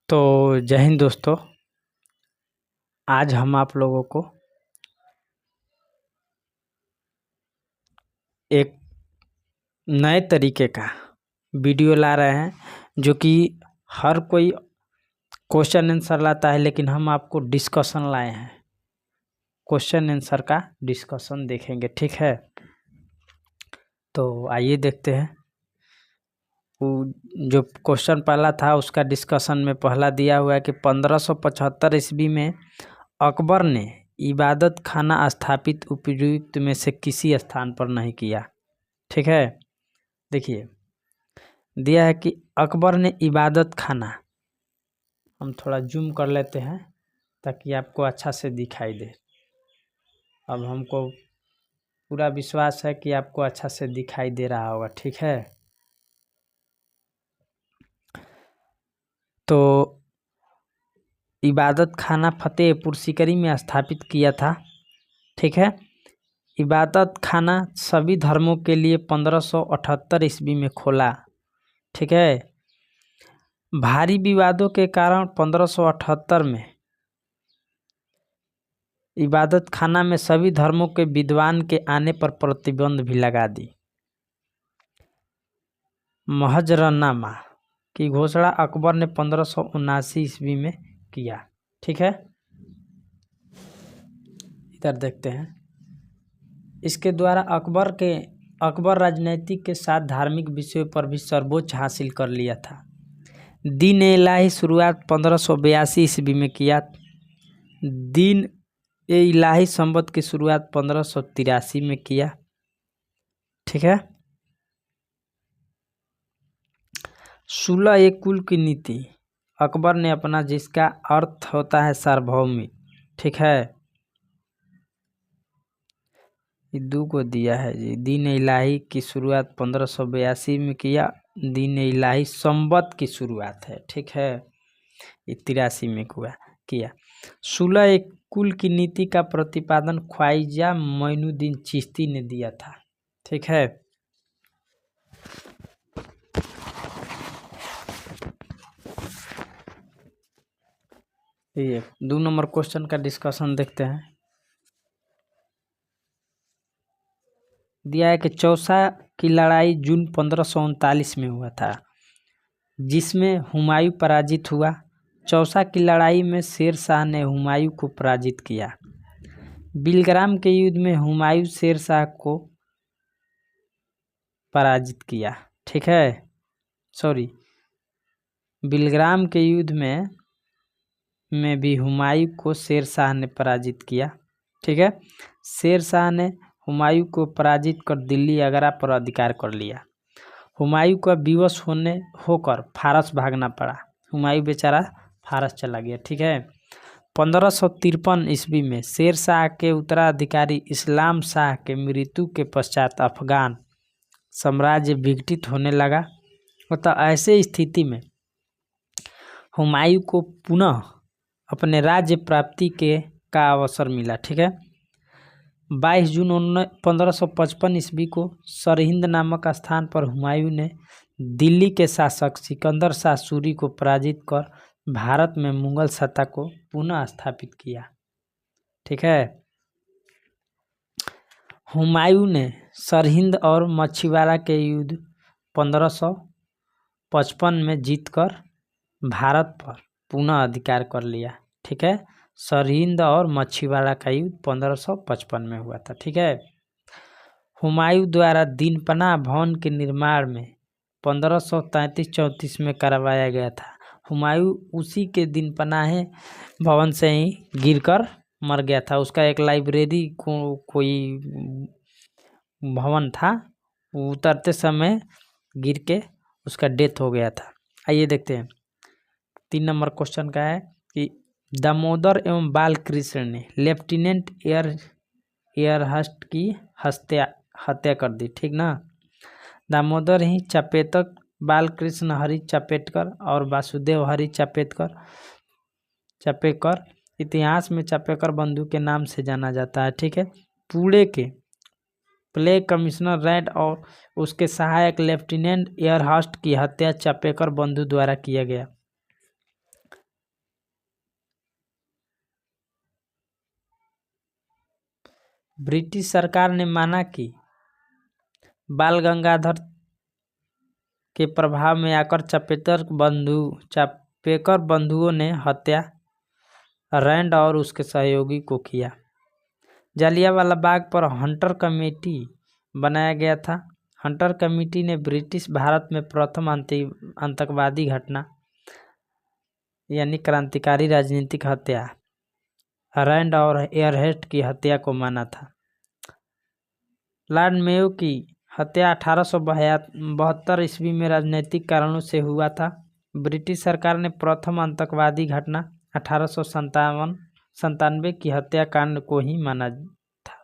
तो जय हिंद दोस्तों। आज हम आप लोगों को एक नए तरीके का वीडियो ला रहे हैं, जो कि हर कोई क्वेश्चन आंसर लाता है, लेकिन हम आपको डिस्कशन लाए हैं। क्वेश्चन आंसर का डिस्कशन देखेंगे, ठीक है। तो आइए देखते हैं। वो जो क्वेश्चन पहला था उसका डिस्कशन में पहला दिया हुआ है कि 1575 ईस्वी में अकबर ने इबादत खाना स्थापित उपयुक्त में से किसी स्थान पर नहीं किया, ठीक है। देखिए दिया है कि अकबर ने इबादत खाना, हम थोड़ा जूम कर लेते हैं ताकि आपको अच्छा से दिखाई दे। अब हमको पूरा विश्वास है कि आपको अच्छा से दिखाई दे रहा होगा, ठीक है। तो इबादत खाना फतेहपुर सीकरी में स्थापित किया था, ठीक है। इबादत खाना सभी धर्मों के लिए 1578 ईस्वी में खोला, ठीक है। भारी विवादों के कारण 1578 में इबादत खाना में सभी धर्मों के विद्वान के आने पर प्रतिबंध भी लगा दी। महजरनामा की घोषणा अकबर ने 1579 ईस्वी में किया, ठीक है। इधर देखते हैं। इसके द्वारा अकबर राजनीतिक के साथ धार्मिक विषयों पर भी सर्वोच्च हासिल कर लिया था। दीन इलाही शुरुआत 1582 ईस्वी में किया। दीन इलाही संवत की शुरुआत 1583 में किया, ठीक है। 16 एक कुल की नीति अकबर ने अपना, जिसका अर्थ होता है सार्वभौमिक, ठीक है। दो को दिया है जी। दीन इलाही की शुरुआत 1582 में किया। दीन इलाही संवत की शुरुआत है, ठीक है, 83 में किया। 16 एक कुल की नीति का प्रतिपादन ख्वाजा मोइनुद्दीन चिश्ती ने दिया था, ठीक है। ये 2 नंबर क्वेश्चन का डिस्कशन देखते हैं। दिया है कि चौसा की लड़ाई जून 1539 में हुआ था, जिसमें हुमायूं पराजित हुआ। चौसा की लड़ाई में शेर शाह ने हुमायूं को पराजित किया। बिलग्राम के युद्ध में हुमायूं शेर शाह को पराजित किया, ठीक है। बिलग्राम के युद्ध में भी हुमायूं को शेर शाह ने पराजित किया, ठीक है। शेर शाह ने हुमायूं को पराजित कर दिल्ली आगरा पर अधिकार कर लिया। हुमायूं का विवश होकर फारस भागना पड़ा। हुमायूं बेचारा फारस चला गया, ठीक है। 1553 ईस्वी में शेर शाह के उत्तराधिकारी इस्लाम शाह के मृत्यु के पश्चात अफगान साम्राज्य विघटित होने लगा। तो ऐसे स्थिति में हुमायूं को पुनः अपने राज्य प्राप्ति का अवसर मिला, ठीक है। 22 जून 1555 ईस्वी को सरहिंद नामक स्थान पर हुमायूं ने दिल्ली के शासक सिकंदर शाह सूरी को पराजित कर भारत में मुगल सत्ता को पुनः स्थापित किया, ठीक है। हुमायूं ने सरहिंद और मछीवाड़ा के युद्ध 1555 में जीतकर भारत पर पुनः अधिकार कर लिया, ठीक है। सरहिंद और मछीवाड़ा का युद्ध 1555 में हुआ था, ठीक है। हुमायूं द्वारा दीनपनाह भवन के निर्माण में 1533-34 में करवाया गया था। हुमायूं उसी के दीनपनाह भवन से ही गिरकर मर गया था। उसका एक लाइब्रेरी कोई भवन था, उतरते समय गिर के उसका डेथ हो गया था। आइए देखते हैं। 3 नंबर क्वेश्चन का है कि दामोदर एवं बालकृष्ण ने लेफ्टिनेंट एयरहस्ट की हत्या कर दी, ठीक ना। दामोदर ही चपेतक, बालकृष्ण हरि चपेटकर और वासुदेव हरि चपेकर इतिहास में चपेकर बंधु के नाम से जाना जाता है, ठीक है। पुणे के प्ले कमिश्नर रेड और उसके सहायक लेफ्टिनेंट एयरहस्ट की हत्या चपेकर बंधु द्वारा किया गया। ब्रिटिश सरकार ने माना कि बाल गंगाधर के प्रभाव में आकर चापेकर बंधुओं ने हत्या रैंड और उसके सहयोगी को किया। जालियांवाला बाग पर हंटर कमेटी बनाया गया था। हंटर कमेटी ने ब्रिटिश भारत में प्रथम आतंकवादी घटना यानी क्रांतिकारी राजनीतिक हत्या रैंड और एयरहेस्ट की हत्या को माना था। लॉर्ड मेयो की हत्या 1872 ईस्वी में राजनीतिक कारणों से हुआ था। ब्रिटिश सरकार ने प्रथम आतंकवादी घटना 1897 की हत्याकांड को ही माना था।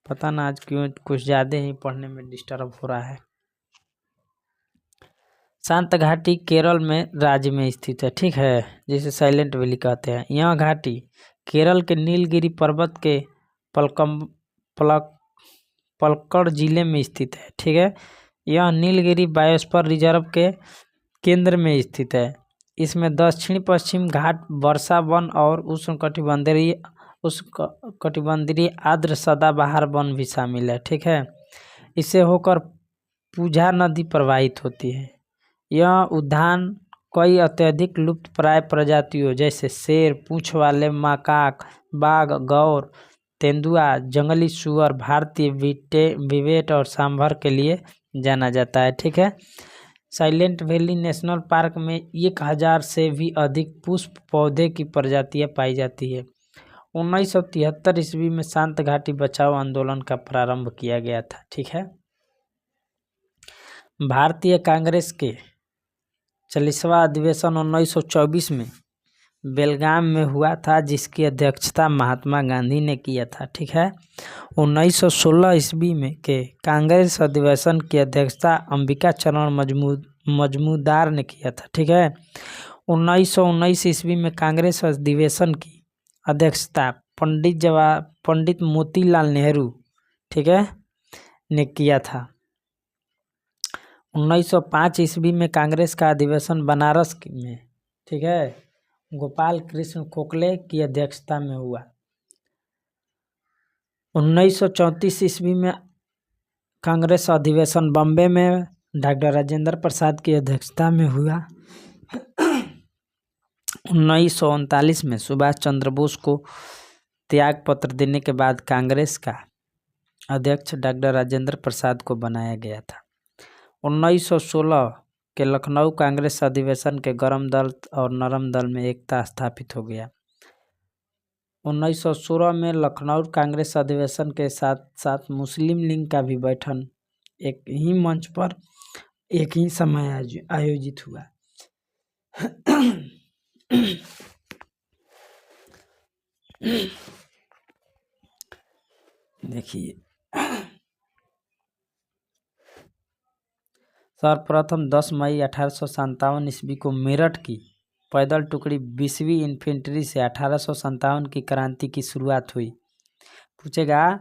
पता ना आज क्यों कुछ ज़्यादा ही पढ़ने में डिस्टर्ब हो रहा है। शांत घाटी केरल में राज्य में स्थित है, ठीक है, जिसे साइलेंट वैली कहते हैं। यह घाटी केरल के नीलगिरी पर्वत के पलक्कड़ जिले में स्थित है, ठीक है। यह नीलगिरी बायोस्फीयर रिजर्व के केंद्र में स्थित है। इसमें दक्षिण पश्चिम घाट वर्षा वन और उष्णकटिबंधीय आर्द्र सदाबहार वन भी शामिल है, ठीक है। इसे होकर पूजा नदी प्रवाहित होती है। यह उद्यान कई अत्यधिक लुप्तप्राय प्रजातियों जैसे शेर, पूंछ वाले मकाक, बाघ, गौर, तेंदुआ, जंगली सूअर, भारतीय विवेट और सांभर के लिए जाना जाता है, ठीक है। साइलेंट वैली नेशनल पार्क में 1000 से भी अधिक पुष्प पौधे की प्रजातियां पाई जाती है। 1973 ईस्वी में शांत घाटी बचाओ आंदोलन का प्रारंभ किया गया था, ठीक है। भारतीय कांग्रेस के 40वां अधिवेशन 1924 में बेलगाम में हुआ था, जिसकी अध्यक्षता महात्मा गांधी ने किया था, ठीक है। 1916 ईस्वी में के कांग्रेस अधिवेशन की अध्यक्षता अंबिका चरण मजमूदार ने किया था, ठीक है। 1919 ईस्वी में कांग्रेस अधिवेशन की अध्यक्षता पंडित मोतीलाल नेहरू, ठीक है, ने किया था। 1905 ईस्वी में कांग्रेस का अधिवेशन बनारस में, ठीक है, गोपाल कृष्ण गोखले की अध्यक्षता में हुआ। 1934 ईस्वी में कांग्रेस अधिवेशन बॉम्बे में डॉक्टर राजेंद्र प्रसाद की अध्यक्षता में हुआ। 1939 में सुभाष चंद्र बोस को त्याग पत्र देने के बाद कांग्रेस का अध्यक्ष डॉक्टर राजेंद्र प्रसाद को बनाया गया था। 1916 के लखनऊ कांग्रेस अधिवेशन के गरम दल और नरम दल में एकता स्थापित हो गया। 1916 में लखनऊ कांग्रेस अधिवेशन के साथ साथ मुस्लिम लीग का भी गठन एक ही मंच पर एक ही समय आयोजित हुआ। देखिए, सर्वप्रथम 10 मई 1857 ईस्वी को मेरठ की पैदल टुकड़ी 20वीं इन्फेंट्री से 1857 की क्रांति की शुरुआत हुई। पूछेगा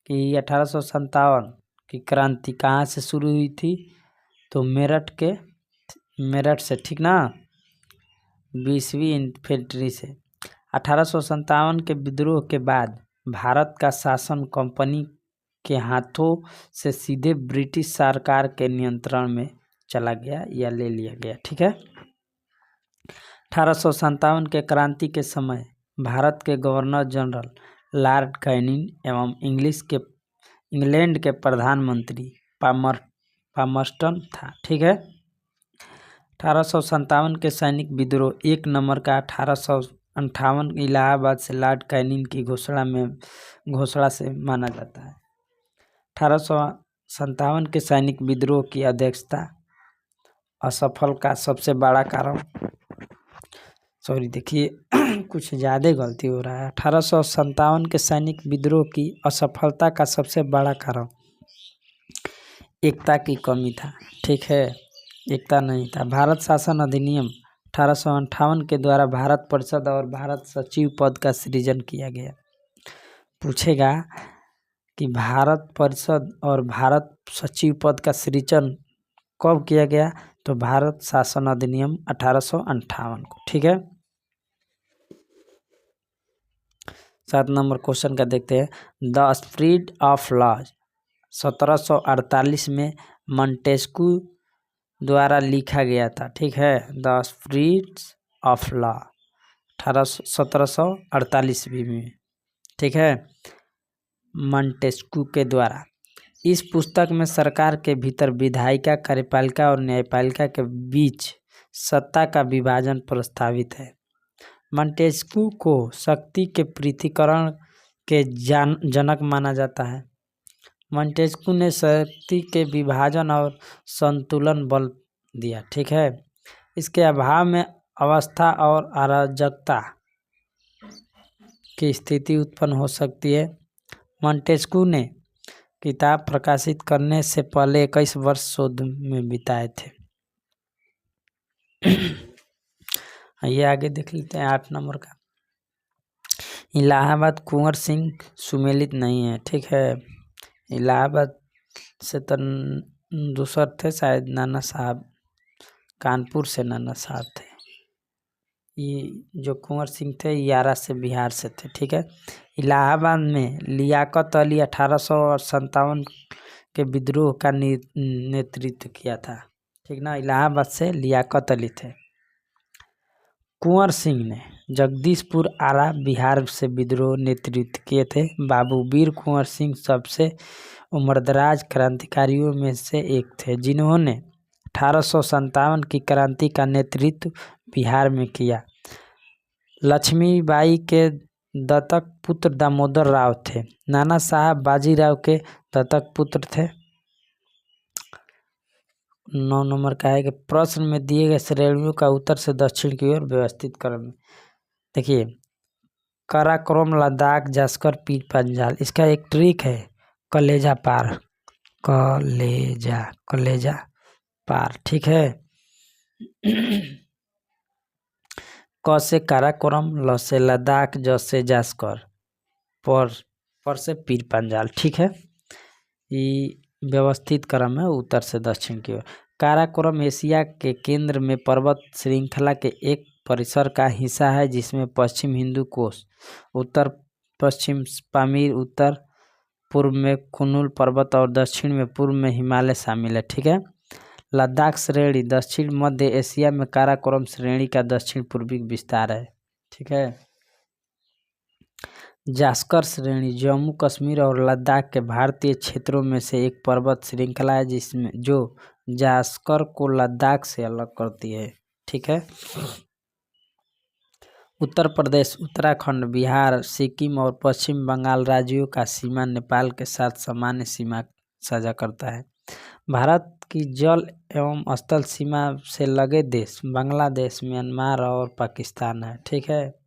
कि 1857 की क्रांति कहाँ से शुरू हुई थी, तो मेरठ से, ठीक ना, 20वीं इन्फेंट्री से। 1857 के विद्रोह के बाद भारत का शासन कंपनी के हाथों से सीधे ब्रिटिश सरकार के नियंत्रण में चला गया या ले लिया गया, ठीक है। 1857 के क्रांति के समय भारत के गवर्नर जनरल लॉर्ड कैनिंग एवं इंग्लैंड के प्रधानमंत्री पामर्स्टन था, ठीक है। 1857 के सैनिक विद्रोह 1 नंबर का 1858 इलाहाबाद से लॉर्ड कैनिंग की घोषणा से माना जाता है। 1857 के सैनिक विद्रोह की अध्यक्षता असफल का सबसे बड़ा कारण, देखिए कुछ ज़्यादा गलती हो रहा है। 1857 के सैनिक विद्रोह की असफलता का सबसे बड़ा कारण एकता की कमी था, ठीक है, एकता नहीं था। भारत शासन अधिनियम 1858 के द्वारा भारत परिषद और भारत सचिव पद का सृजन किया गया। पूछेगा कि भारत परिषद और भारत सचिव पद का सृजन कब किया गया, तो भारत शासन अधिनियम 1858 को, ठीक है। 7 नंबर क्वेश्चन का देखते हैं। द स्पिरिट ऑफ लॉ 1748 में मॉन्टेस्क्यू द्वारा लिखा गया था। ठीक है, द स्पिरिट ऑफ लॉ 1748 में। ठीक है, मॉन्टेस्क्यू के द्वारा। इस पुस्तक में सरकार के भीतर विधायिका, कार्यपालिका और न्यायपालिका के बीच सत्ता का विभाजन प्रस्तावित है। मॉन्टेस्क्यू को शक्ति के पृथक्करण के जनक माना जाता है। मॉन्टेस्क्यू ने शक्ति के विभाजन और संतुलन बल दिया। ठीक है, इसके अभाव में अवस्था और अराजकता की स्थिति उत्पन्न हो सकती है। मॉन्टेस्क्यू ने किताब प्रकाशित करने से पहले 21 वर्ष शोध में बिताए थे। ये आगे देख लेते हैं 8 नंबर का। इलाहाबाद कुंवर सिंह सुमेलित नहीं है। ठीक है, इलाहाबाद से तो दूसर थे शायद, नाना साहब, कानपुर से नाना साहब थे। ये जो कुंवर सिंह थे यारा से, बिहार से थे। ठीक है, इलाहाबाद में लियाकत अली 1857 के विद्रोह का नेतृत्व किया था। ठीक ना, इलाहाबाद से लियाकत अली थे। कुंवर सिंह ने जगदीशपुर आरा बिहार से विद्रोह नेतृत्व किए थे। बाबू वीर कुंवर सिंह सबसे उम्रदराज क्रांतिकारियों में से एक थे, जिन्होंने 1857 की क्रांति का नेतृत्व बिहार में किया। लक्ष्मीबाई के दत्तक पुत्र दामोदर राव थे। नाना साहब बाजीराव के दत्तक पुत्र थे। 9 नंबर का है कि प्रश्न में दिए गए श्रेणियों का उत्तर से दक्षिण की ओर व्यवस्थित क्रम। देखिए, काराकोरम, लद्दाख, जास्कर, पीर पंजाल। इसका एक ट्रिक है, कलेजा पार, कलेजा पार। ठीक है, क से काराकोरम, ल से लद्दाख, ज से जास्कर, पर से पीर पंजाल। ठीक है, ये व्यवस्थित क्रम है उत्तर से दक्षिण की ओर। काराकोरम एशिया के केंद्र में पर्वत श्रृंखला के एक परिसर का हिस्सा है, जिसमें पश्चिम हिंदू कोश, उत्तर पश्चिम पामीर, उत्तर पूर्व में कुनलुन पर्वत और दक्षिण में पूर्व में हिमालय शामिल है। ठीक है, लद्दाख श्रेणी दक्षिण मध्य एशिया में काराकोरम श्रेणी का दक्षिण पूर्वी विस्तार है। ठीक है, जास्कर श्रेणी जम्मू कश्मीर और लद्दाख के भारतीय क्षेत्रों में से एक पर्वत श्रृंखला है, जिसमें जो जास्कर को लद्दाख से अलग करती है। ठीक है, उत्तर प्रदेश, उत्तराखंड, बिहार, सिक्किम और पश्चिम बंगाल राज्यों का सीमा नेपाल के साथ सामान्य सीमा साझा करता है। भारत की जल एवं स्थल सीमा से लगे देश बांग्लादेश, म्यांमार और पाकिस्तान है। ठीक है,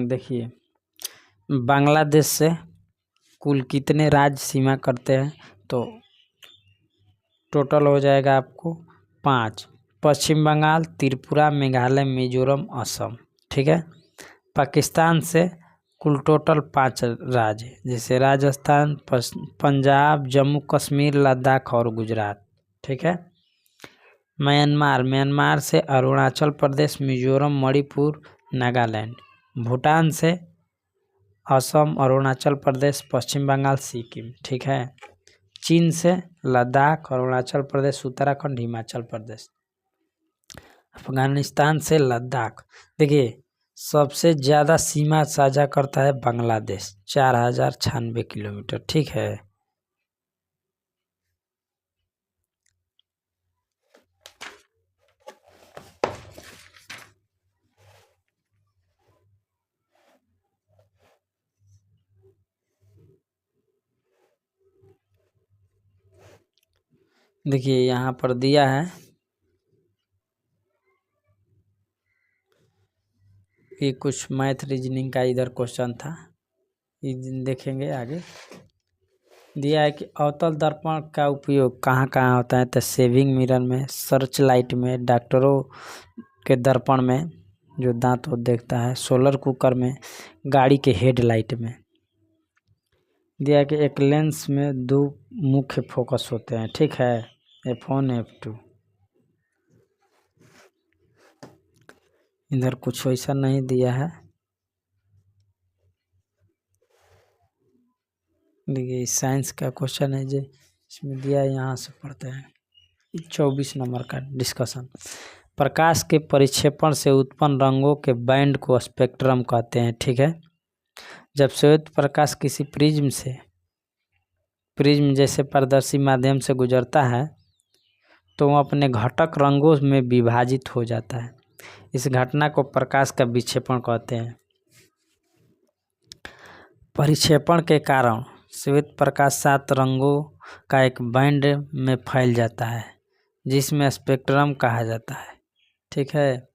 देखिए, बांग्लादेश से कुल कितने राज्य सीमा करते हैं, तो टोटल हो जाएगा आपको 5। पश्चिम बंगाल, त्रिपुरा, मेघालय, मिजोरम, असम। ठीक है, पाकिस्तान से कुल टोटल 5 राज्य, जैसे राजस्थान, पंजाब, जम्मू कश्मीर, लद्दाख और गुजरात। ठीक है, म्यांमार से अरुणाचल प्रदेश, मिजोरम, मणिपुर, नागालैंड। भूटान से असम, अरुणाचल प्रदेश, पश्चिम बंगाल, सिक्किम। ठीक है, चीन से लद्दाख, अरुणाचल प्रदेश, उत्तराखंड, हिमाचल प्रदेश। अफगानिस्तान से लद्दाख। देखिए, सबसे ज़्यादा सीमा साझा करता है बांग्लादेश, 4096 किलोमीटर। ठीक है, देखिए यहाँ पर दिया है कि कुछ मैथ रीजनिंग का इधर क्वेश्चन था, देखेंगे आगे। दिया है कि अवतल दर्पण का उपयोग कहाँ कहाँ होता है, तो सेविंग मिरर में, सर्च लाइट में, डॉक्टरों के दर्पण में, जो दांत वो देखता है। सोलर कुकर में, गाड़ी के हेडलाइट में। दिया कि एक लेंस में 2 मुख्य फोकस होते हैं, ठीक है, F1 F2। इधर कुछ वैसा नहीं दिया है। देखिए साइंस का क्वेश्चन है जो इसमें दिया है, यहाँ से पढ़ते हैं। 24 नंबर का डिस्कशन। प्रकाश के परिक्षेपण से उत्पन्न रंगों के बैंड को स्पेक्ट्रम कहते हैं, ठीक है। जब श्वेत प्रकाश किसी प्रिज्म जैसे पारदर्शी माध्यम से गुजरता है तो वह अपने घटक रंगों में विभाजित हो जाता है। इस घटना को प्रकाश का विक्षेपण कहते हैं। परिक्षेपण के कारण श्वेत प्रकाश 7 रंगों का एक बैंड में फैल जाता है जिसमें स्पेक्ट्रम कहा जाता है, ठीक है।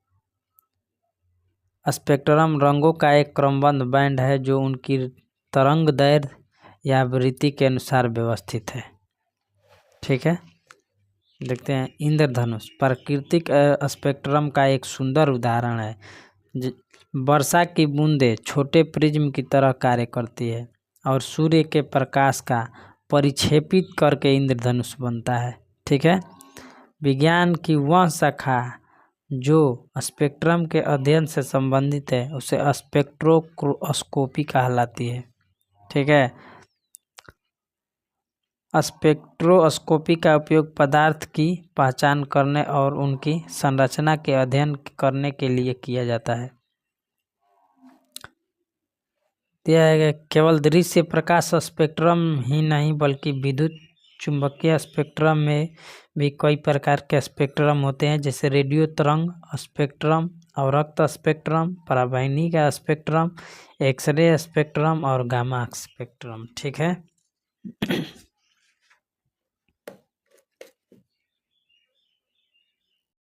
स्पेक्ट्रम रंगों का एक क्रमबद्ध बैंड है जो उनकी तरंग दैर्घ्य या आवृत्ति के अनुसार व्यवस्थित है, ठीक है। देखते हैं इंद्रधनुष प्राकृतिक स्पेक्ट्रम का एक सुंदर उदाहरण है। वर्षा की बूंदें छोटे प्रिज्म की तरह कार्य करती है और सूर्य के प्रकाश का परिक्षेपित करके इंद्रधनुष बनता है, ठीक है। विज्ञान की वह शाखा जो स्पेक्ट्रम के अध्ययन से संबंधित है उसे स्पेक्ट्रोस्कोपी कहलाती है, ठीक है। स्पेक्ट्रोस्कोपी का उपयोग पदार्थ की पहचान करने और उनकी संरचना के अध्ययन करने के लिए किया जाता है। दिया है केवल दृश्य प्रकाश स्पेक्ट्रम ही नहीं बल्कि विद्युत चुंबकीय स्पेक्ट्रम में भी कई प्रकार के स्पेक्ट्रम होते हैं, जैसे रेडियो तरंग स्पेक्ट्रम, अवरक्त स्पेक्ट्रम, पराबैंगनी का स्पेक्ट्रम, एक्सरे स्पेक्ट्रम और गामा स्पेक्ट्रम, ठीक है।